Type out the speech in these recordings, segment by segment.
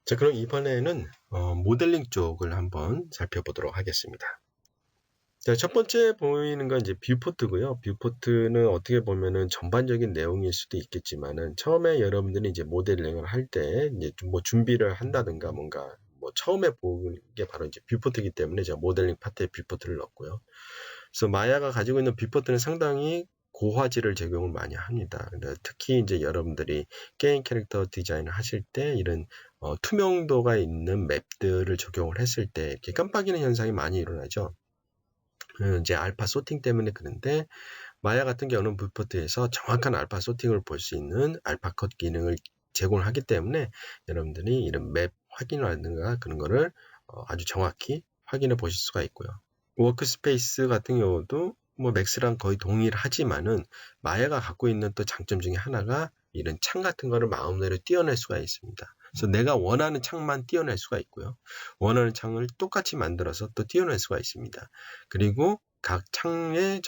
자, 그럼 이번에는 모델링 쪽을 한번 살펴보도록 하겠습니다. 자, 첫 번째 보이는 건 이제 뷰포트고요. 뷰포트는 어떻게 보면은 전반적인 내용일 수도 있겠지만은 처음에 여러분들이 이제 모델링을 할 때 이제 좀 뭐 준비를 한다든가 뭔가 뭐 처음에 보는 게 바로 이제 뷰포트이기 때문에 제가 모델링 파트에 뷰포트를 넣었고요. 그래서 마야가 가지고 있는 뷰포트는 상당히 고화질을 적용을 많이 합니다. 근데 특히 이제 여러분들이 게임 캐릭터 디자인을 하실 때 이런 투명도가 있는 맵들을 적용을 했을 때 이렇게 깜빡이는 현상이 많이 일어나죠. 이제 알파 소팅 때문에 그런데 마야 같은 경우는 뷰포트에서 정확한 알파 소팅을 볼 수 있는 알파 컷 기능을 제공을 하기 때문에 여러분들이 이런 맵 확인이라든가 그런 거를 아주 정확히 확인해 보실 수가 있고요. 워크스페이스 같은 경우도 뭐 맥스랑 거의 동일하지만은 마야가 갖고 있는 또 장점 중에 하나가 이런 창 같은 거를 마음대로 띄워낼 수가 있습니다. 그래서 내가 원하는 창만 띄워낼 수가 있고요. 원하는 창을 똑같이 만들어서 또 띄워낼 수가 있습니다. 그리고 각 창에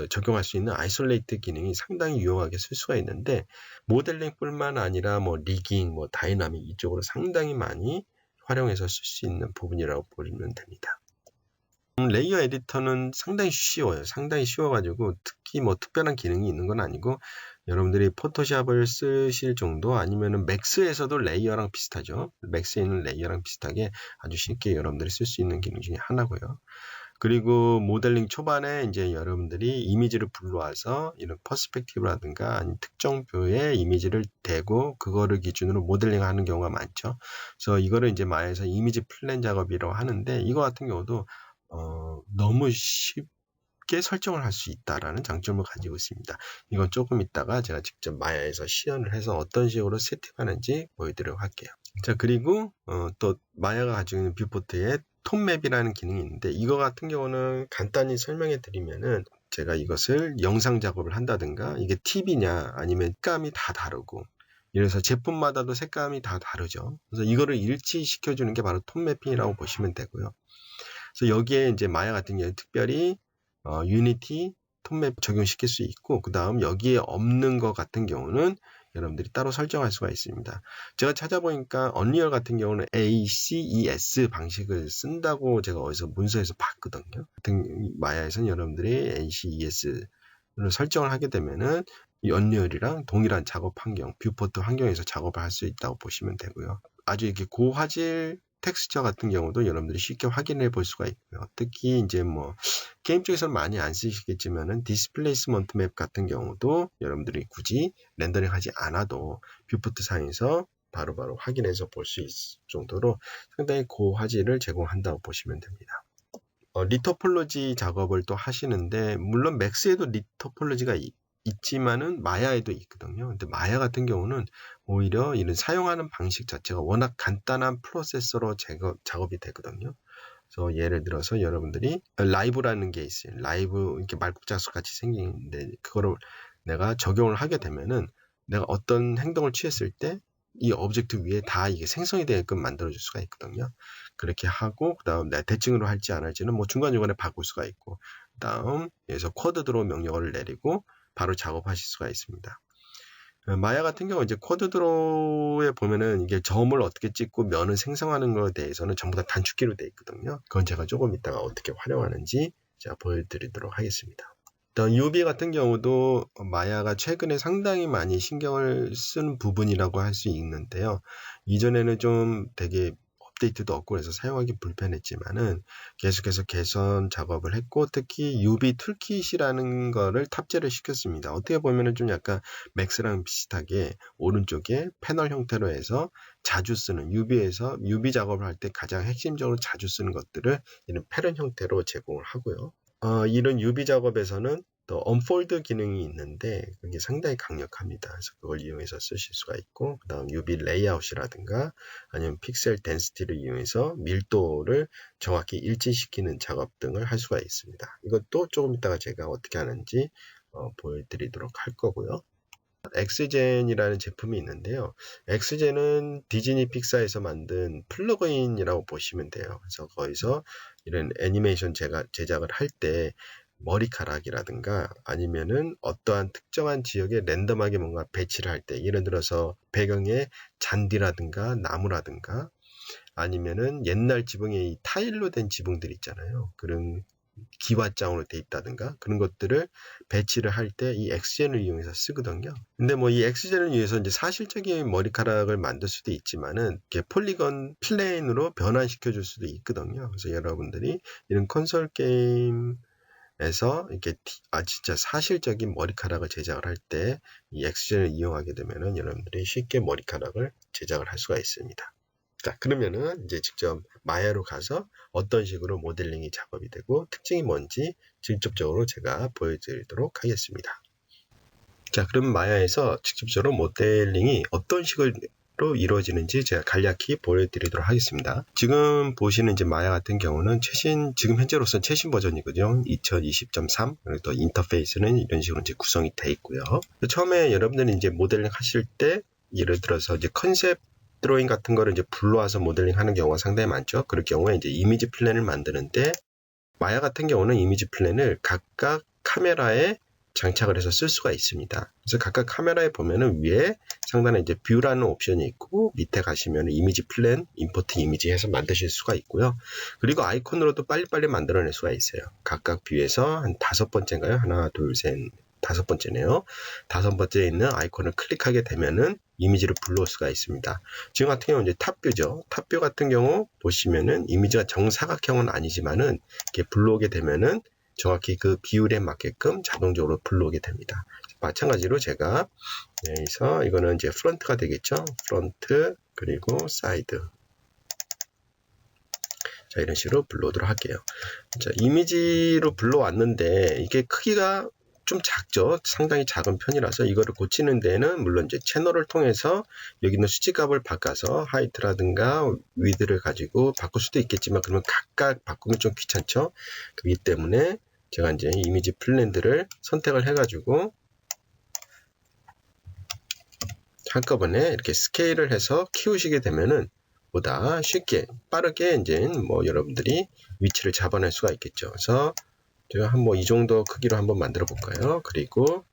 적용할 수 있는 아이솔레이트 기능이 상당히 유용하게 쓸 수가 있는데 모델링뿐만 아니라 뭐 리깅, 뭐 다이나믹 이쪽으로 상당히 많이 활용해서 쓸 수 있는 부분이라고 보시면 됩니다. 레이어 에디터는 상당히 쉬워요. 상당히 쉬워가지고 특히 뭐 특별한 기능이 있는 건 아니고 여러분들이 포토샵을 쓰실 정도 아니면은 맥스에서도 레이어랑 비슷하죠. 맥스에 있는 레이어랑 비슷하게 아주 쉽게 여러분들이 쓸 수 있는 기능 중에 하나고요. 그리고 모델링 초반에 이제 여러분들이 이미지를 불러와서 이런 퍼스펙티브라든가 아니면 특정 뷰에 이미지를 대고 그거를 기준으로 모델링 하는 경우가 많죠. 그래서 이거를 이제 마야에서 이미지 플랜 작업이라고 하는데 이거 같은 경우도 너무 쉽게 설정을 할 수 있다라는 장점을 가지고 있습니다. 이건 조금 있다가 제가 직접 마야에서 시연을 해서 어떤 식으로 세팅하는지 보여드리도록 할게요. 자, 그리고 또 마야가 가지고 있는 뷰포트에 톤맵이라는 기능이 있는데 이거 같은 경우는 간단히 설명해 드리면은 제가 이것을 영상 작업을 한다든가 이게 팁이냐 아니면 색감이 다 다르고 이래서 제품마다도 색감이 다 다르죠. 그래서 이거를 일치시켜 주는 게 바로 톤 매핑이라고 보시면 되고요. 그래서 여기에 이제 마야 같은 경우에 특별히 유니티 톤맵 적용시킬 수 있고 그 다음 여기에 없는 것 같은 경우는 여러분들이 따로 설정할 수가 있습니다. 제가 찾아보니까 언리얼 같은 경우는 ACES 방식을 쓴다고 제가 어디서 문서에서 봤거든요. 마야에서는 여러분들이 ACES를 설정을 하게 되면은 이 언리얼이랑 동일한 작업 환경, 뷰포트 환경에서 작업을 할 수 있다고 보시면 되고요. 아주 이렇게 고화질 텍스처 같은 경우도 여러분들이 쉽게 확인해 볼 수가 있고요. 특히 이제 뭐 게임 쪽에서는 많이 안 쓰시겠지만은 디스플레이스먼트 맵 같은 경우도 여러분들이 굳이 렌더링 하지 않아도 뷰포트 상에서 바로바로 확인해서 볼 수 있을 정도로 상당히 고화질을 제공한다고 보시면 됩니다. 리토폴로지 작업을 또 하시는데 물론 맥스에도 리토폴로지가 있지만은 마야에도 있거든요. 근데 마야 같은 경우는 오히려 이런 사용하는 방식 자체가 워낙 간단한 프로세서로 작업이 되거든요. 그래서 예를 들어서 여러분들이 라이브라는 게 있어요. 라이브 이렇게 말국자수 같이 생기는데 그거를 내가 적용을 하게 되면은 내가 어떤 행동을 취했을 때 이 오브젝트 위에 다 이게 생성이 되게끔 만들어줄 수가 있거든요. 그렇게 하고 그다음 내가 대칭으로 할지 안 할지는 뭐 중간중간에 바꿀 수가 있고 그다음 여기서 쿼드 드로우 명령어를 내리고 바로 작업하실 수가 있습니다. 마야 같은 경우 이제 쿼드 드로우에 보면은 이게 점을 어떻게 찍고 면을 생성하는 것에 대해서는 전부 다 단축키로 되어 있거든요. 그건 제가 조금 이따가 어떻게 활용하는지 제가 보여드리도록 하겠습니다. 일단 UV 같은 경우도 마야가 최근에 상당히 많이 신경을 쓴 부분이라고 할 수 있는데요. 이전에는 좀 되게 업데이트도 없고 그래서 사용하기 불편했지만은 계속해서 개선 작업을 했고 특히 UV 툴킷이라는 거를 탑재를 시켰습니다. 어떻게 보면은 좀 약간 맥스랑 비슷하게 오른쪽에 패널 형태로 해서 자주 쓰는 UV에서 UV 작업을 할 때 가장 핵심적으로 자주 쓰는 것들을 이런 패널 형태로 제공을 하고요. 이런 UV 작업에서는 또 언폴드 기능이 있는데 그게 상당히 강력합니다. 그래서 그걸 이용해서 쓰실 수가 있고 그 다음 UV 레이아웃이라든가 아니면 픽셀 덴시티를 이용해서 밀도를 정확히 일치시키는 작업 등을 할 수가 있습니다. 이것도 조금 이따가 제가 어떻게 하는지 보여드리도록 할 거고요. 엑스젠이라는 제품이 있는데요. 엑스젠은 디즈니 픽사에서 만든 플러그인이라고 보시면 돼요. 그래서 거기서 이런 애니메이션 제작을 할 때 머리카락이라든가 아니면은 어떠한 특정한 지역에 랜덤하게 뭔가 배치를 할 때, 예를 들어서 배경에 잔디라든가 나무라든가 아니면은 옛날 지붕에 이 타일로 된 지붕들 있잖아요. 그런 기와장으로 돼 있다든가 그런 것들을 배치를 할 때 이 엑스젠을 이용해서 쓰거든요. 근데 뭐 이 엑스젠을 이용해서 이제 사실적인 머리카락을 만들 수도 있지만은 이렇게 폴리건 플레인으로 변환시켜 줄 수도 있거든요. 그래서 여러분들이 이런 콘솔 게임에서 이렇게 진짜 사실적인 머리카락을 제작을 할 때 이 엑스젠을 이용하게 되면은 여러분들이 쉽게 머리카락을 제작을 할 수가 있습니다. 자, 그러면은 이제 직접 마야로 가서 어떤 식으로 모델링이 작업이 되고 특징이 뭔지 직접적으로 제가 보여드리도록 하겠습니다. 자, 그럼 마야에서 직접적으로 모델링이 어떤 식으로 이루어지는지 제가 간략히 보여드리도록 하겠습니다. 지금 보시는 이제 마야 같은 경우는 지금 현재로서는 최신 버전이거든요. 2020.3. 그리고 또 인터페이스는 이런 식으로 이제 구성이 되어 있고요. 처음에 여러분들이 이제 모델링 하실 때 예를 들어서 이제 컨셉 드로잉 같은 거를 이제 불러와서 모델링 하는 경우가 상당히 많죠. 그럴 경우에 이제 이미지 플랜을 만드는데 마야 같은 경우는 이미지 플랜을 각각 카메라에 장착을 해서 쓸 수가 있습니다. 그래서 각각 카메라에 보면은 위에 상단에 이제 뷰라는 옵션이 있고 밑에 가시면 이미지 플랜, 임포트 이미지 해서 만드실 수가 있고요. 그리고 아이콘으로도 빨리빨리 만들어낼 수가 있어요. 각각 뷰에서 한 5번째인가요? 하나, 둘, 셋, 5번째네요. 5번째에 있는 아이콘을 클릭하게 되면은 이미지를 불러올 수가 있습니다. 지금 같은 경우는 이제 탑뷰죠. 탑뷰 같은 경우 보시면은 이미지가 정사각형은 아니지만은 이렇게 불러오게 되면은 정확히 그 비율에 맞게끔 자동적으로 불러오게 됩니다. 마찬가지로 제가 여기서 이거는 이제 프론트가 되겠죠. 프론트 그리고 사이드. 자, 이런 식으로 불러오도록 할게요. 자, 이미지로 불러왔는데 이게 크기가 좀 작죠. 상당히 작은 편이라서 이거를 고치는 데는 물론 이제 채널을 통해서 여기 있는 수치값을 바꿔서 하이트라든가 위드를 가지고 바꿀 수도 있겠지만 그러면 각각 바꾸면 좀 귀찮죠. 그렇기 때문에 제가 이제 이미지 플랜들을 선택을 해가지고 한꺼번에 이렇게 스케일을 해서 키우시게 되면은 보다 쉽게 빠르게 이제 뭐 여러분들이 위치를 잡아낼 수가 있겠죠. 그래서 제가 한번 이 정도 크기로 한번 만들어 볼까요? 그리고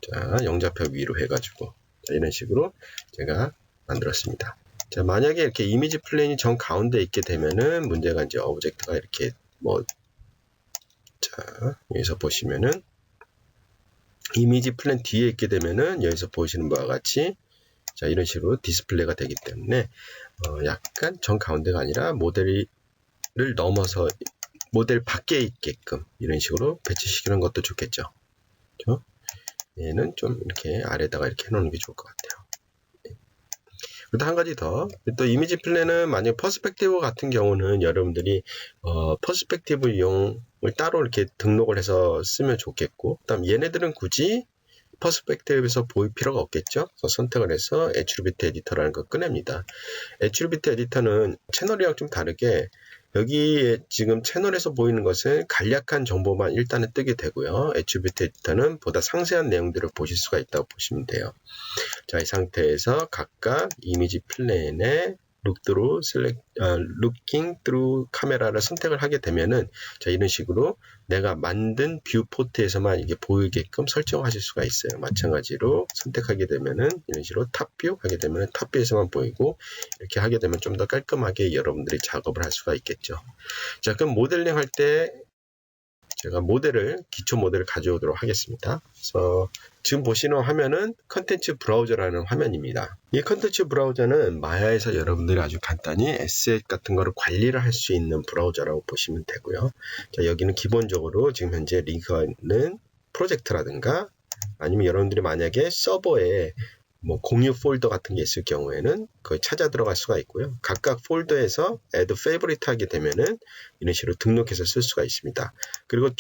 자, 영좌표 위로 해가지고 자, 이런 식으로 제가 만들었습니다. 자, 만약에 이렇게 이미지 플레인이 정 가운데 있게 되면은 문제가 이제 오브젝트가 이렇게 뭐 자, 여기서 보시면은 이미지 플랜 뒤에 있게 되면은 여기서 보시는 바와 같이 자, 이런 식으로 디스플레이가 되기 때문에 약간 정 가운데가 아니라 모델을 넘어서 모델 밖에 있게끔 이런 식으로 배치시키는 것도 좋겠죠. 그렇죠? 얘는 좀 이렇게 아래다가 이렇게 해놓는 게 좋을 것 같아요. 그리고 한 가지 더, 또 이미지 플랜은 만약 퍼스펙티브 같은 경우는 여러분들이 퍼스펙티브 이용을 따로 이렇게 등록을 해서 쓰면 좋겠고, 그다음 얘네들은 굳이 퍼스펙티브에서 보일 필요가 없겠죠. 그래서 선택을 해서 애트리뷰트 에디터라는 걸 꺼냅니다. 애트리뷰트 에디터는 채널이랑 좀 다르게 여기에 지금 채널에서 보이는 것은 간략한 정보만 일단은 뜨게 되고요. 애트리뷰트 에디터는 보다 상세한 내용들을 보실 수가 있다고 보시면 돼요. 자, 이 상태에서 각각 이미지 플랜에 looking through 카메라를 선택을 하게 되면은 자, 이런 식으로 내가 만든 뷰 포트에서만 이게 보이게끔 설정하실 수가 있어요. 마찬가지로 선택하게 되면은 이런 식으로 탑뷰 하게 되면은 탑뷰에서만 보이고 이렇게 하게 되면 좀 더 깔끔하게 여러분들이 작업을 할 수가 있겠죠. 자, 그럼 모델링 할 때 제가 기초 모델을 가져오도록 하겠습니다. 그래서 지금 보시는 화면은 컨텐츠 브라우저라는 화면입니다. 이 컨텐츠 브라우저는 마야에서 여러분들이 아주 간단히 에셋 같은 거를 관리를 할 수 있는 브라우저라고 보시면 되고요. 자, 여기는 기본적으로 지금 현재 링크가 있는 프로젝트라든가 아니면 여러분들이 만약에 서버에 뭐 공유 폴더 같은 게 있을 경우에는 거기 찾아 들어갈 수가 있고요. 각각 폴더에서 add favorite 하게 되면은 이런 식으로 등록해서 쓸 수가 있습니다. 그리고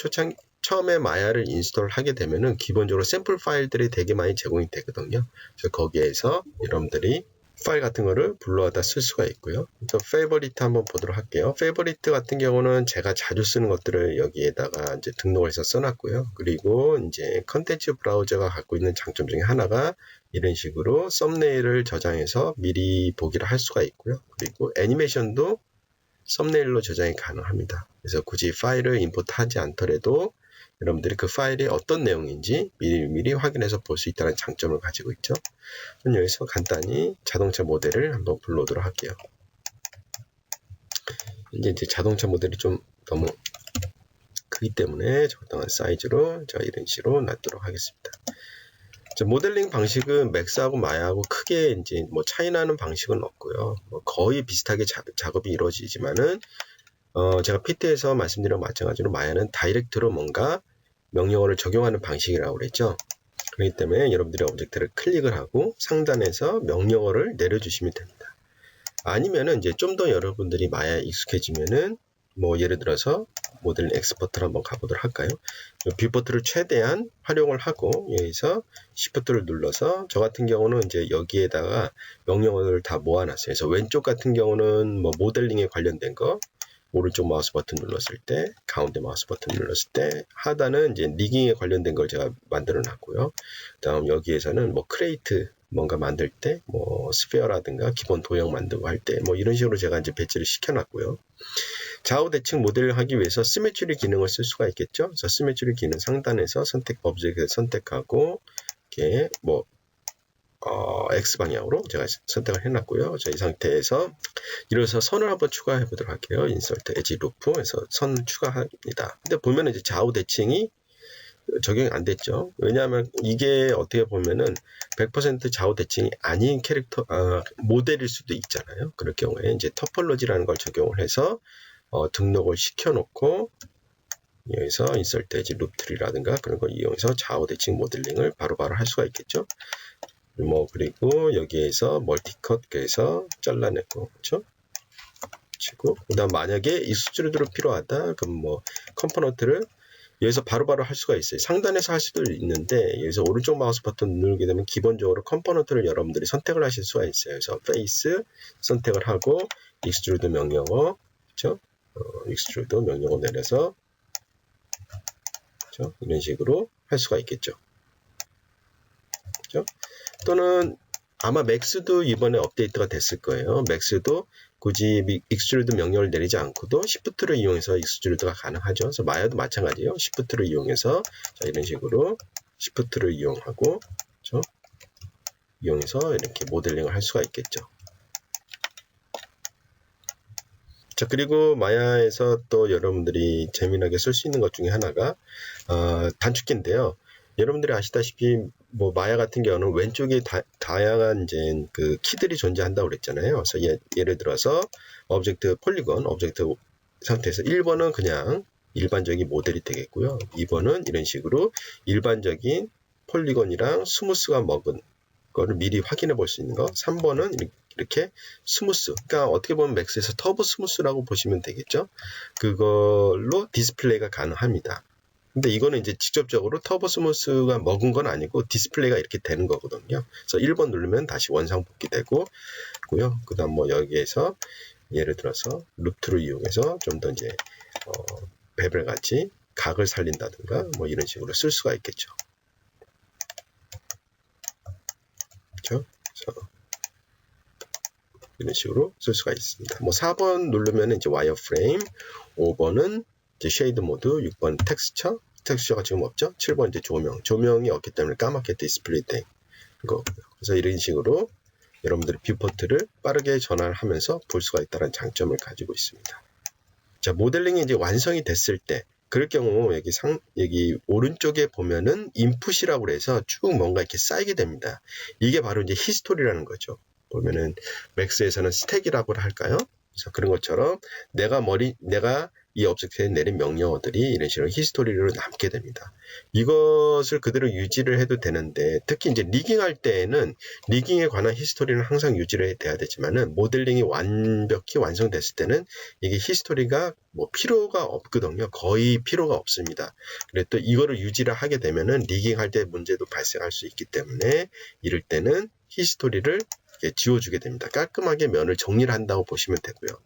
처음에 마야를 인스톨 하게 되면은 기본적으로 샘플 파일들이 되게 많이 제공이 되거든요. 그래서 거기에서 여러분들이 파일 같은 거를 불러와다 쓸 수가 있고요. 또 favorite 한번 보도록 할게요. favorite 같은 경우는 제가 자주 쓰는 것들을 여기에다가 이제 등록을 해서 써놨고요. 그리고 이제 컨텐츠 브라우저가 갖고 있는 장점 중에 하나가 이런 식으로 썸네일을 저장해서 미리 보기를 할 수가 있고요. 그리고 애니메이션도 썸네일로 저장이 가능합니다. 그래서 굳이 파일을 임포트하지 않더라도 여러분들이 그 파일이 어떤 내용인지 미리 확인해서 볼 수 있다는 장점을 가지고 있죠. 그럼 여기서 간단히 자동차 모델을 한번 불러오도록 할게요. 이제 자동차 모델이 좀 너무 크기 때문에 적당한 사이즈로 제가 이런 식으로 놔두도록 하겠습니다. 모델링 방식은 맥스하고 마야하고 크게 이제 뭐 차이 나는 방식은 없고요. 거의 비슷하게 작업이 이루어지지만은 제가 PT에서 말씀드린 마찬가지로 마야는 다이렉트로 뭔가 명령어를 적용하는 방식이라고 그랬죠. 그렇기 때문에 여러분들이 오브젝트를 클릭을 하고 상단에서 명령어를 내려주시면 됩니다. 아니면은 이제 좀 더 여러분들이 마야에 익숙해지면은 뭐 예를 들어서 모델 엑스퍼트를 한번 가보도록 할까요? 뷰포트를 최대한 활용을 하고 여기서 시프트를 눌러서 저 같은 경우는 이제 여기에다가 명령어를 다 모아놨어요. 그래서 왼쪽 같은 경우는 뭐 모델링에 관련된 거, 오른쪽 마우스 버튼 눌렀을 때, 가운데 마우스 버튼 눌렀을 때, 하단은 이제 리깅에 관련된 걸 제가 만들어 놨고요. 다음 여기에서는 뭐 크레이트 뭔가 만들 때, 뭐 스페어라든가 기본 도형 만들고 할 때, 뭐 이런 식으로 제가 이제 배치를 시켜놨고요. 좌우 대칭 모델을 하기 위해서 시메트리 기능을 쓸 수가 있겠죠. 그래서 시메트리 기능 상단에서 선택 오브젝트를 선택하고 이렇게 뭐 X 방향으로 제가 선택을 해놨고요. 자, 이 상태에서 이래서 선을 한번 추가해 보도록 할게요. 인서트 엣지 루프에서 선 추가합니다. 근데 보면 이제 좌우 대칭이 적용이 안 됐죠. 왜냐하면 이게 어떻게 보면은 100% 좌우 대칭이 아닌 캐릭터 모델일 수도 있잖아요. 그럴 경우에 이제 터폴로지라는 걸 적용을 해서 등록을 시켜놓고 여기서 인서트 엣지 루프트리라든가 그런 걸 이용해서 좌우 대칭 모델링을 바로바로 할 수가 있겠죠. 뭐 그리고 여기에서 멀티컷해서 잘라내고 그렇죠? 치고 그다음 만약에 익스트루드로 필요하다 그럼 뭐 컴포넌트를 여기서 바로바로 할 수가 있어요. 상단에서 할 수도 있는데 여기서 오른쪽 마우스 버튼 누르게 되면 기본적으로 컴포넌트를 여러분들이 선택을 하실 수가 있어요. 그래서 페이스 선택을 하고 익스트루드 명령어 그렇죠? 익스트루드 명령어 내려서 그렇죠? 이런 식으로 할 수가 있겠죠. 그렇죠? 또는 아마 맥스도 이번에 업데이트가 됐을 거예요. 맥스도 굳이 익스트루드 명령을 내리지 않고도 시프트를 이용해서 익스트루드가 가능하죠. 그래서 마야도 마찬가지예요. 시프트를 이용해서 자, 이런 식으로 시프트를 이용하고 그렇죠? 이용해서 이렇게 모델링을 할 수가 있겠죠. 자, 그리고 마야에서 또 여러분들이 재미나게 쓸 수 있는 것 중에 하나가 단축키인데요. 여러분들이 아시다시피 뭐 마야 같은 경우는 왼쪽에 다양한 이제 그 키들이 존재한다고 그랬잖아요. 그래서 예를 들어서 오브젝트 폴리건, 오브젝트 상태에서 1번은 그냥 일반적인 모델이 되겠고요. 2번은 이런 식으로 일반적인 폴리건이랑 스무스가 먹은 거를 미리 확인해 볼 수 있는 거. 3번은 이렇게 스무스. 그러니까 어떻게 보면 맥스에서 터보 스무스라고 보시면 되겠죠. 그걸로 디스플레이가 가능합니다. 근데 이거는 이제 직접적으로 터보 스무스가 먹은 건 아니고 디스플레이가 이렇게 되는 거거든요. 그래서 1번 누르면 다시 원상 복귀되고 고요. 그다음 뭐 여기에서 예를 들어서 루트를 이용해서 좀 더 이제 베벨 같이 각을 살린다든가 뭐 이런 식으로 쓸 수가 있겠죠. 그렇죠? 그래서 이런 식으로 쓸 수가 있습니다. 뭐 4번 누르면 이제 와이어 프레임, 5번은 이제 쉐이드 모드, 6번 텍스처가 지금 없죠? 7번 이제 조명이 없기 때문에 까맣게 디스플레이 된 거고요. 그래서 이런 식으로 여러분들이 뷰포트를 빠르게 전환을 하면서 볼 수가 있다는 장점을 가지고 있습니다. 자, 모델링이 이제 완성이 됐을 때 그럴 경우 여기 오른쪽에 보면은 인풋이라고 해서 쭉 뭔가 이렇게 쌓이게 됩니다. 이게 바로 이제 히스토리라는 거죠. 보면은 맥스에서는 스택이라고 할까요? 그래서 그런 것처럼 내가 이 오브젝트에 내린 명령어들이 이런 식으로 히스토리로 남게 됩니다. 이것을 그대로 유지를 해도 되는데 특히 이제 리깅할 때에는 리깅에 관한 히스토리는 항상 유지를 돼야 되지만은 모델링이 완벽히 완성됐을 때는 이게 히스토리가 뭐 필요가 없거든요. 거의 필요가 없습니다. 그래 또 이거를 유지를 하게 되면은 리깅할 때 문제도 발생할 수 있기 때문에 이럴 때는 히스토리를 지워주게 됩니다. 깔끔하게 면을 정리를 한다고 보시면 되고요.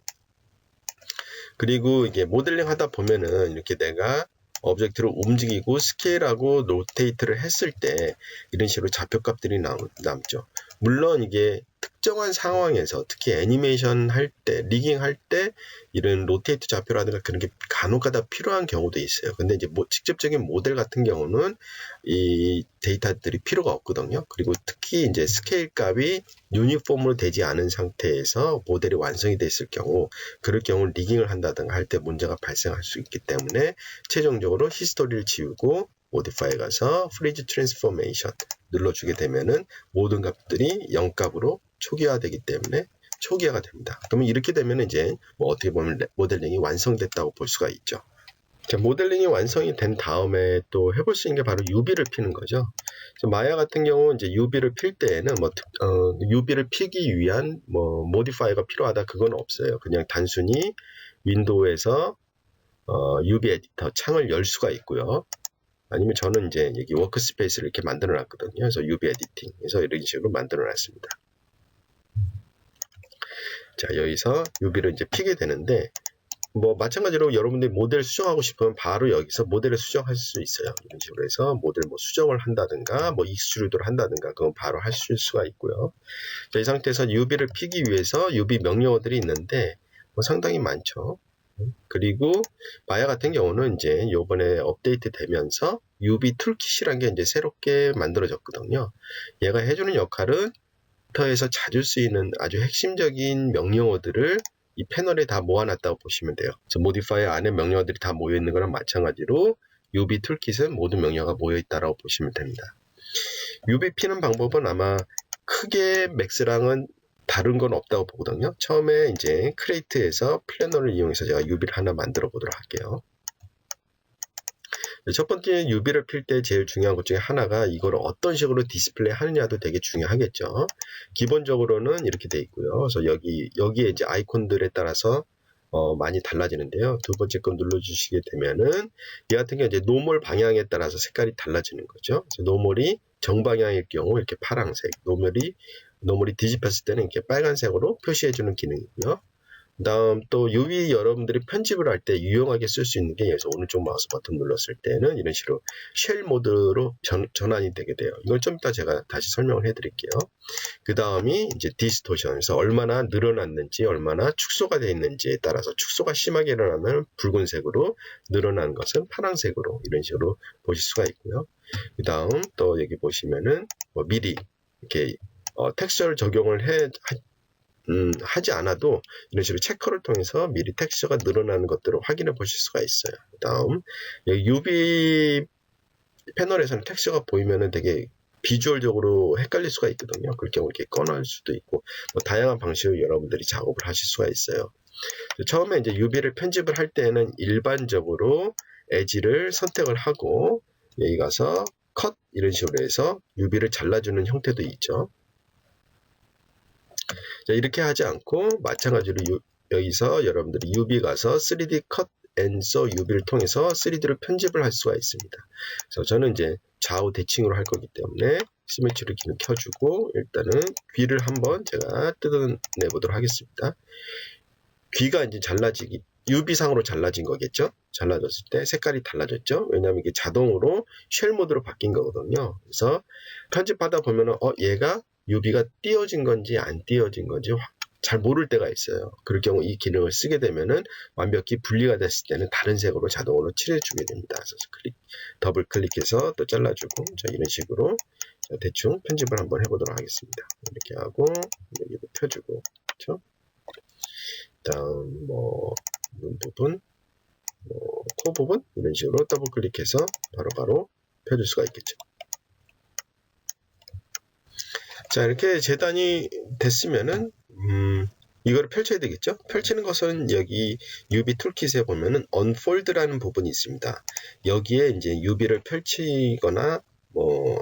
그리고 이게 모델링 하다 보면은 이렇게 내가 오브젝트를 움직이고 스케일하고 로테이트를 했을 때 이런 식으로 좌표값들이 남죠. 물론 이게 특정한 상황에서 특히 애니메이션 할 때, 리깅 할 때 이런 로테이트 좌표라든가 그런 게 간혹가다 필요한 경우도 있어요. 근데 이제 직접적인 모델 같은 경우는 이 데이터들이 필요가 없거든요. 그리고 특히 이제 스케일 값이 유니폼으로 되지 않은 상태에서 모델이 완성이 됐을 경우, 그럴 경우 리깅을 한다든가 할 때 문제가 발생할 수 있기 때문에 최종적으로 히스토리를 지우고 모디파이에 가서 프리즈 트랜스포메이션 눌러주게 되면은 모든 값들이 0값으로 초기화되기 때문에 초기화가 됩니다. 그러면 이렇게 되면 이제 뭐 어떻게 보면 모델링이 완성됐다고 볼 수가 있죠. 자, 모델링이 완성이 된 다음에 또 해볼 수 있는 게 바로 UV를 피는 거죠. 마야 같은 경우 이제 UV를 필 때에는 UV를 피기 위한 모디파이어가 필요하다 그건 없어요. 그냥 단순히 윈도우에서 UV 에디터 창을 열 수가 있고요. 아니면 저는 이제 여기 워크스페이스를 이렇게 만들어 놨거든요. 그래서 UV 에디팅. 그래서 이런 식으로 만들어 놨습니다. 자, 여기서 UV를 이제 피게 되는데, 마찬가지로 여러분들이 모델 수정하고 싶으면 바로 여기서 모델을 수정할 수 있어요. 이런 식으로 해서 모델 수정을 한다든가, 익스트루드를 한다든가, 그건 바로 할 수가 있고요. 자, 이 상태에서 UV를 피기 위해서 UV 명령어들이 있는데, 상당히 많죠. 그리고 마야 같은 경우는 이제 요번에 업데이트 되면서 UV 툴킷이라는 게 이제 새롭게 만들어졌거든요. 얘가 해주는 역할은 컴퓨터에서 자주 쓰이는 아주 핵심적인 명령어들을 이 패널에 다 모아놨다고 보시면 돼요. 그래서 모디파이어 안에 명령어들이 다 모여있는 거랑 마찬가지로 UV 툴킷은 모든 명령어가 모여있다고 보시면 됩니다. UV 피는 방법은 아마 크게 맥스랑은 다른 건 없다고 보거든요. 처음에 이제 크레이트에서 플래너를 이용해서 제가 UV를 하나 만들어 보도록 할게요. 첫 번째 UV를 필 때 제일 중요한 것 중에 하나가 이걸 어떤 식으로 디스플레이 하느냐도 되게 중요하겠죠. 기본적으로는 이렇게 돼 있고요. 그래서 여기에 이제 아이콘들에 따라서 많이 달라지는데요. 두 번째 거 눌러주시게 되면은 이 같은 경우 이제 노멀 방향에 따라서 색깔이 달라지는 거죠. 그래서 노멀이 정방향일 경우 이렇게 파란색, 노멀이 뒤집혔을 때는 이렇게 빨간색으로 표시해주는 기능이고요. 그 다음 또 UV 여러분들이 편집을 할 때 유용하게 쓸 수 있는 게 여기서 오른쪽 마우스 버튼 눌렀을 때는 이런 식으로 쉘 모드로 전환이 되게 돼요. 이걸 좀 이따 제가 다시 설명을 해드릴게요. 그 다음이 이제 디스토션에서 얼마나 늘어났는지 얼마나 축소가 되어 있는지에 따라서 축소가 심하게 일어나면 붉은색으로 늘어난 것은 파란색으로 이런 식으로 보실 수가 있고요. 그 다음 또 여기 보시면은 미리 이렇게 텍스처를 적용을 하지 않아도 이런 식으로 체커를 통해서 미리 텍스처가 늘어나는 것들을 확인해 보실 수가 있어요. 그 다음 UV 패널에서는 텍스처가 보이면은 되게 비주얼적으로 헷갈릴 수가 있거든요. 그럴 경우 이렇게 꺼낼 수도 있고 다양한 방식으로 여러분들이 작업을 하실 수가 있어요. 처음에 이제 UV를 편집을 할 때는 일반적으로 엣지를 선택을 하고 여기 가서 컷 이런 식으로 해서 UV를 잘라주는 형태도 있죠. 자, 이렇게 하지 않고 마찬가지로 여기서 여러분들이 UV 가서 3D 컷 앤서 UV를 통해서 3D로 편집을 할 수가 있습니다. 그래서 저는 이제 좌우 대칭으로 할 거기 때문에 시메트리 기능 켜주고 일단은 귀를 한번 제가 뜯어내 보도록 하겠습니다. 귀가 이제 UV상으로 잘라진 거겠죠? 잘라졌을 때 색깔이 달라졌죠? 왜냐하면 이게 자동으로 쉘 모드로 바뀐 거거든요. 그래서 편집하다 보면은 얘가 UV가 띄어진 건지 안 띄어진 건지 잘 모를 때가 있어요. 그럴 경우 이 기능을 쓰게 되면은 완벽히 분리가 됐을 때는 다른 색으로 자동으로 칠해주게 됩니다. 그래서 더블 클릭해서 또 잘라주고 자, 이런 식으로 자, 대충 편집을 한번 해보도록 하겠습니다. 이렇게 하고 여기도 펴주고 그렇죠? 다음 눈 부분, 코 부분 이런 식으로 더블 클릭해서 바로바로 펴줄 수가 있겠죠. 자, 이렇게 재단이 됐으면은 이거를 펼쳐야 되겠죠. 펼치는 것은 여기 UV 툴킷에 보면은 Unfold라는 부분이 있습니다. 여기에 이제 UV를 펼치거나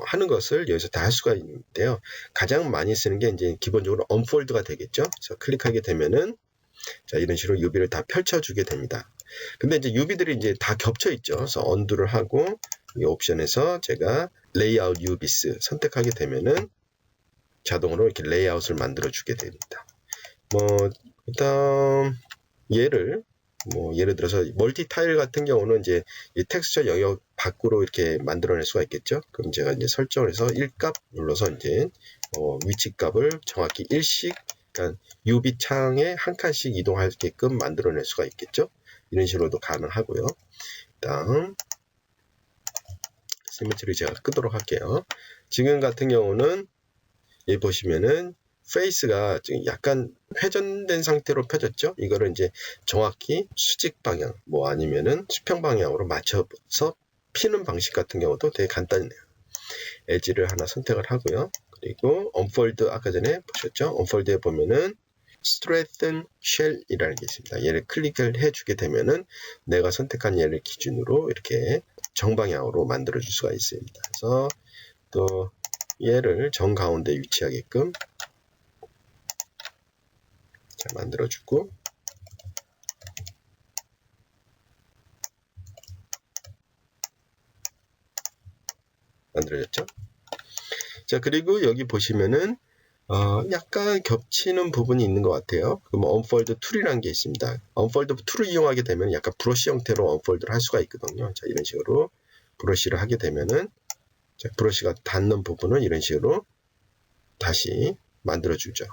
하는 것을 여기서 다 할 수가 있는데요. 가장 많이 쓰는 게 이제 기본적으로 Unfold가 되겠죠. 그래서 클릭하게 되면은 자, 이런 식으로 UV를 다 펼쳐주게 됩니다. 근데 이제 UV들이 이제 다 겹쳐 있죠. 그래서 언두를 하고 이 옵션에서 제가 레이아웃 UVs 선택하게 되면은 자동으로 이렇게 레이아웃을 만들어 주게 됩니다. 그다음 예를 들어서 멀티 타일 같은 경우는 이제 이 텍스처 영역 밖으로 이렇게 만들어낼 수가 있겠죠. 그럼 제가 이제 설정을 해서 1값 눌러서 이제 위치값을 정확히 1씩, 그러니까 UV 창에 한 칸씩 이동하게끔 만들어낼 수가 있겠죠. 이런 식으로도 가능하고요. 다음 시메트리 제가 끄도록 할게요. 지금 같은 경우는 여기 보시면은 페이스가 지금 약간 회전된 상태로 펴졌죠. 이거를 이제 정확히 수직 방향, 뭐 아니면은 수평 방향으로 맞춰서 피는 방식 같은 경우도 되게 간단해요. 엣지를 하나 선택을 하고요. 그리고 언폴드, 아까 전에 보셨죠? 언폴드에 보면은 straighten shell이라는 게 있습니다. 얘를 클릭을 해주게 되면은 내가 선택한 얘를 기준으로 이렇게 정방향으로 만들어 줄 수가 있습니다. 그래서 또 얘를 정가운데 위치하게끔 만들어주고, 만들어졌죠? 자, 그리고 여기 보시면은 약간 겹치는 부분이 있는 것 같아요. 그럼 언폴드 툴이라는 게 있습니다. 언폴드 툴을 이용하게 되면 약간 브러쉬 형태로 언폴드를 할 수가 있거든요. 자, 이런 식으로 브러쉬를 하게 되면은, 자, 브러쉬가 닿는 부분은 이런 식으로 다시 만들어주죠.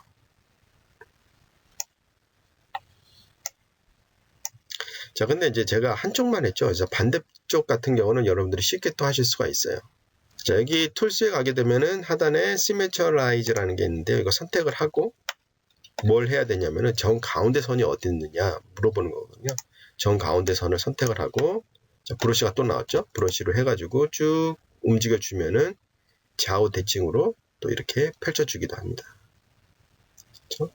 자, 근데 이제 제가 한쪽만 했죠. 그래서 반대쪽 같은 경우는 여러분들이 쉽게 또 하실 수가 있어요. 자, 여기 툴스에 가게 되면은 하단에 Symmetrize라는 게 있는데, 이거 선택을 하고 뭘 해야 되냐면은 정 가운데 선이 어디 있느냐 물어보는 거거든요. 정 가운데 선을 선택을 하고, 자, 브러쉬가 또 나왔죠. 브러쉬로 해가지고 쭉 움직여주면은 좌우 대칭으로 또 이렇게 펼쳐주기도 합니다. 그렇죠?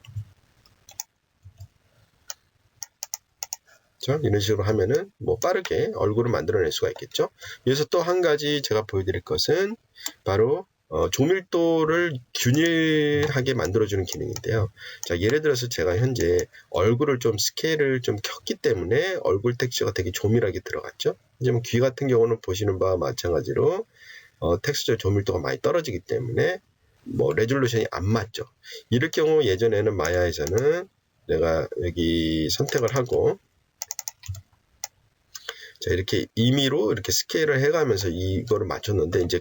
이런 식으로 하면은 뭐 빠르게 얼굴을 만들어낼 수가 있겠죠. 여기서 또 한 가지 제가 보여드릴 것은 바로 조밀도를 균일하게 만들어주는 기능인데요. 자, 예를 들어서 제가 현재 얼굴을 좀 스케일을 좀 켰기 때문에 얼굴 텍스처가 되게 조밀하게 들어갔죠. 이제 뭐 귀 같은 경우는 보시는 바와 마찬가지로 텍스처 조밀도가 많이 떨어지기 때문에 뭐 레졸루션이 안 맞죠. 이럴 경우 예전에는 마야에서는 내가 여기 선택을 하고, 자, 이렇게 임의로 이렇게 스케일을 해가면서 이거를 맞췄는데, 이제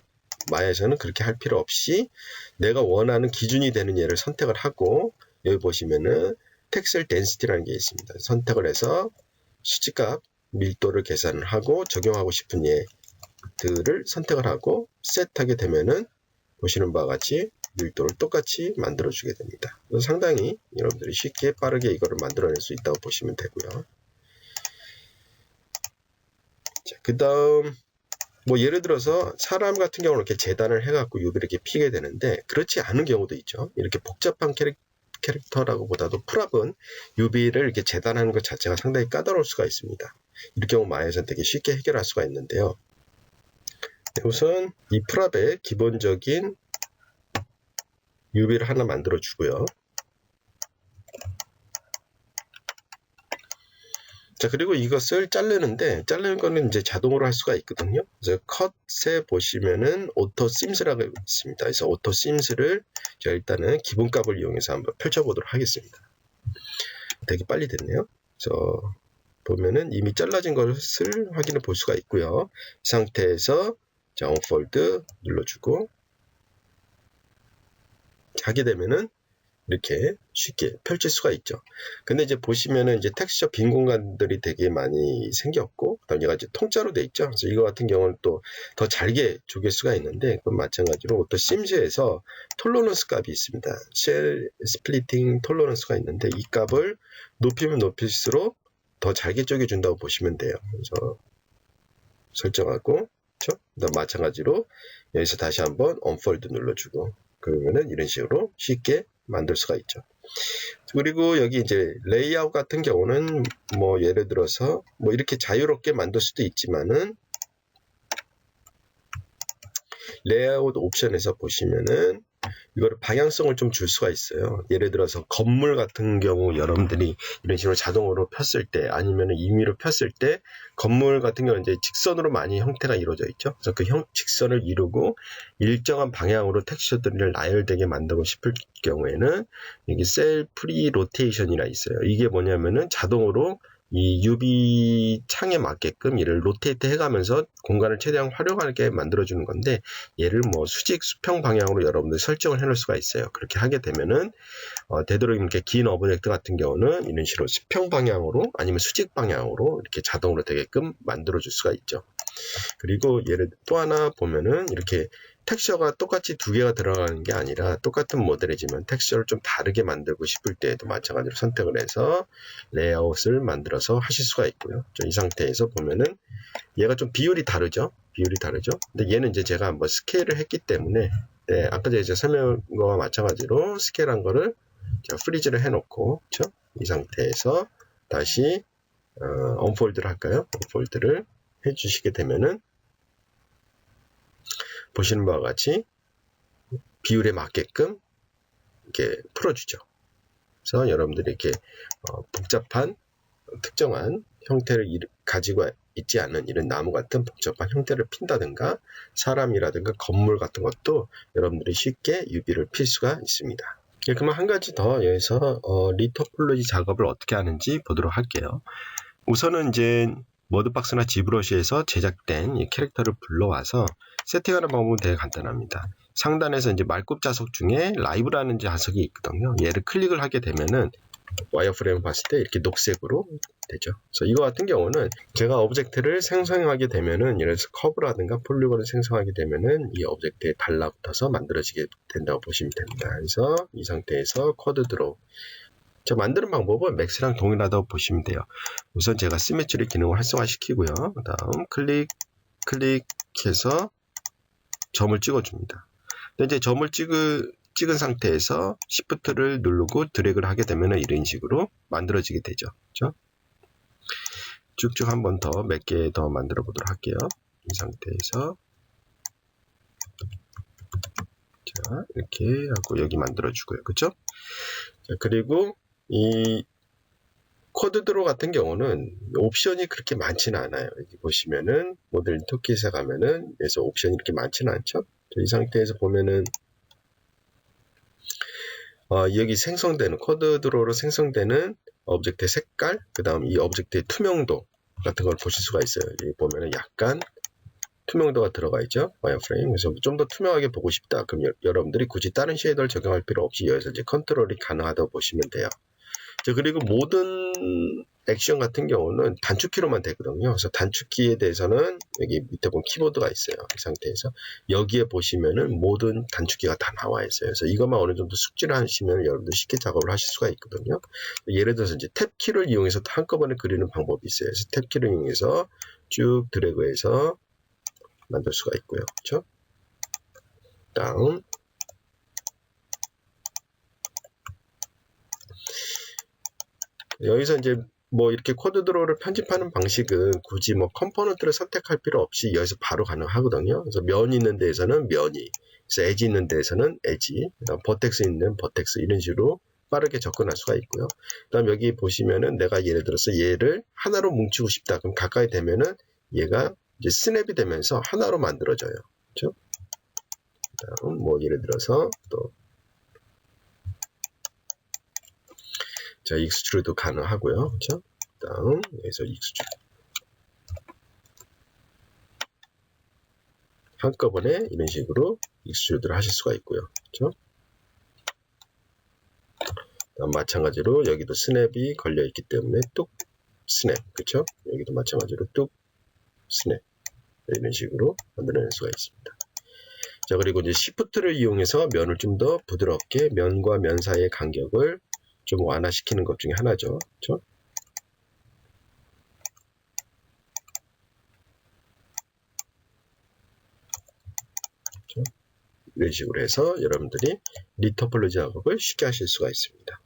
마야에서는 그렇게 할 필요 없이 내가 원하는 기준이 되는 얘를 선택을 하고, 여기 보시면은 텍셀 덴시티라는 게 있습니다. 선택을 해서 수치값 밀도를 계산을 하고 적용하고 싶은 얘들을 선택을 하고 셋하게 되면은 보시는 바와 같이 밀도를 똑같이 만들어 주게 됩니다. 상당히 여러분들이 쉽게 빠르게 이거를 만들어낼 수 있다고 보시면 되고요. 자, 그 다음 뭐 예를 들어서 사람 같은 경우는 이렇게 재단을 해갖고 UV를 이렇게 피게 되는데, 그렇지 않은 경우도 있죠. 이렇게 복잡한 캐릭터라고 보다도 풀업은 UV를 이렇게 재단하는 것 자체가 상당히 까다로울 수가 있습니다. 이럴 경우 마야에서는 되게 쉽게 해결할 수가 있는데요. 우선 이 풀업의 기본적인 UV를 하나 만들어 주고요. 자, 그리고 이것을 자르는 거는 이제 자동으로 할 수가 있거든요. 그래서 컷에 보시면은 오토 심스라고 있습니다. 그래서 오토 심스를 제가 일단은 기본값을 이용해서 한번 펼쳐보도록 하겠습니다. 되게 빨리 됐네요. 그래서 보면은 이미 잘라진 것을 확인해 볼 수가 있고요. 이 상태에서 자, 언폴드 눌러주고 하게 되면은 이렇게 쉽게 펼칠 수가 있죠. 근데 이제 보시면은 이제 텍스처 빈 공간들이 되게 많이 생겼고, 그다음 얘가 이제 통짜로 돼 있죠. 그래서 이거 같은 경우는 또 더 잘게 조길 수가 있는데, 그건 마찬가지로 오토 심즈에서 톨러런스 값이 있습니다. 쉘 스플리팅 톨러런스가 있는데, 이 값을 높이면 높일수록 더 잘게 쪼개준다고 보시면 돼요. 그래서 설정하고, 그렇죠? 그다음 마찬가지로 여기서 다시 한번 언폴드 눌러주고, 그러면은 이런 식으로 쉽게 만들 수가 있죠. 그리고 여기 이제 레이아웃 같은 경우는 뭐 예를 들어서 뭐 이렇게 자유롭게 만들 수도 있지만은, 레이아웃 옵션에서 보시면은 이거를 방향성을 좀 줄 수가 있어요. 예를 들어서 건물 같은 경우 여러분들이 이런 식으로 자동으로 폈을 때, 아니면 임의로 폈을 때 건물 같은 경우는 이제 직선으로 많이 형태가 이루어져 있죠. 그래서 그 직선을 이루고 일정한 방향으로 텍스처들을 나열되게 만들고 싶을 경우에는 여기 셀 프리 로테이션이라 있어요. 이게 뭐냐면은 자동으로 이 UV 창에 맞게끔 얘를 로테이트 해가면서 공간을 최대한 활용하게 만들어주는 건데, 얘를 뭐 수직 수평 방향으로 여러분들 설정을 해놓을 수가 있어요. 그렇게 하게 되면은 되도록 이렇게 긴 오브젝트 같은 경우는 이런 식으로 수평 방향으로 아니면 수직 방향으로 이렇게 자동으로 되게끔 만들어줄 수가 있죠. 그리고 얘를 또 하나 보면은 이렇게 텍스처가 똑같이 두 개가 들어가는 게 아니라 똑같은 모델이지만 텍스처를 좀 다르게 만들고 싶을 때에도 마찬가지로 선택을 해서 레이아웃을 만들어서 하실 수가 있고요. 이 상태에서 보면은 얘가 좀 비율이 다르죠. 근데 얘는 이제 제가 한번 스케일을 했기 때문에, 네, 아까 제가 설명한 거와 마찬가지로 스케일한 거를 제가 프리즈를 해놓고, 그렇죠? 이 상태에서 다시 언폴드를 할까요? 언폴드를 해주시게 되면은 보시는 바와 같이 비율에 맞게끔 이렇게 풀어주죠. 그래서 여러분들이 이렇게 복잡한 특정한 형태를 가지고 있지 않은 이런 나무 같은 복잡한 형태를 핀다든가 사람이라든가 건물 같은 것도 여러분들이 쉽게 UV를 필 수가 있습니다. 그러면 한 가지 더 여기서 리토폴로지 작업을 어떻게 하는지 보도록 할게요. 우선은 이제 머드박스나 지브러시에서 제작된 이 캐릭터를 불러와서 세팅하는 방법은 되게 간단합니다. 상단에서 이제 말굽 자석 중에 라이브라는 자석이 있거든요. 얘를 클릭을 하게 되면은 와이어프레임을 봤을 때 이렇게 녹색으로 되죠. 그래서 이거 같은 경우는 제가 오브젝트를 생성하게 되면은 예를 들어서 커브라든가 폴리곤을 생성하게 되면은 이 오브젝트에 달라붙어서 만들어지게 된다고 보시면 됩니다. 그래서 이 상태에서 쿼드 드로우. 자, 만드는 방법은 맥스랑 동일하다고 보시면 돼요. 우선 제가 시메트리 기능을 활성화시키고요. 그 다음 클릭해서 점을 찍어줍니다. 근데 이제 점을 찍은 상태에서 Shift를 누르고 드래그를 하게 되면 이런 식으로 만들어지게 되죠. 그렇죠? 쭉쭉 한 번 더 몇 개 더 만들어 보도록 할게요. 이 상태에서 자, 이렇게 하고 여기 만들어 주고요. 그렇죠? 자, 그리고 이 코드 드로우 같은 경우는 옵션이 그렇게 많지는 않아요. 여기 보시면은 모델 토킷에 가면은 그래서 옵션이 이렇게 많지는 않죠. 이 상태에서 보면은 여기 생성되는 코드 드로우로 생성되는 오브젝트의 색깔, 그 다음 이 오브젝트의 투명도 같은 걸 보실 수가 있어요. 여기 보면은 약간 투명도가 들어가 있죠. 와이어프레임. 그래서 좀 더 투명하게 보고 싶다. 그럼 여러분들이 굳이 다른 쉐이더를 적용할 필요 없이 여기서 이제 컨트롤이 가능하다고 보시면 돼요. 자, 그리고 모든 액션 같은 경우는 단축키로만 되거든요. 그래서 단축키에 대해서는 여기 밑에 보면 키보드가 있어요. 이 상태에서 여기에 보시면은 모든 단축키가 다 나와 있어요. 그래서 이것만 어느 정도 숙지를 하시면 여러분들 쉽게 작업을 하실 수가 있거든요. 예를 들어서 이제 탭키를 이용해서 한꺼번에 그리는 방법이 있어요. 그래서 탭키를 이용해서 쭉 드래그해서 만들 수가 있고요. 그렇죠? 다음 여기서 이제 뭐 이렇게 코드 드로우를 편집하는 방식은 굳이 뭐 컴포넌트를 선택할 필요 없이 여기서 바로 가능하거든요. 그래서 면이 있는 데에서는 면이, 그래서 에지 있는 데에서는 에지, 버텍스 있는 버텍스 이런 식으로 빠르게 접근할 수가 있고요. 그다음 여기 보시면은 내가 예를 들어서 얘를 하나로 뭉치고 싶다. 그럼 가까이 되면은 얘가 이제 스냅이 되면서 하나로 만들어져요. 그렇죠? 그다음 뭐 예를 들어서 또 자, 익스트루드 가능하고요. 그렇죠? 다음 여기서 익스트루드 한꺼번에 이런 식으로 익스트루드를 하실 수가 있고요. 그렇죠? 마찬가지로 여기도 스냅이 걸려 있기 때문에 뚝 스냅, 그렇죠? 여기도 마찬가지로 뚝 스냅 이런 식으로 만들어낼 수가 있습니다. 자, 그리고 이제 시프트를 이용해서 면을 좀 더 부드럽게 면과 면 사이의 간격을 좀 완화시키는 것 중에 하나죠. 그렇죠? 이런 식으로 해서 여러분들이 리토폴로지 작업을 쉽게 하실 수가 있습니다.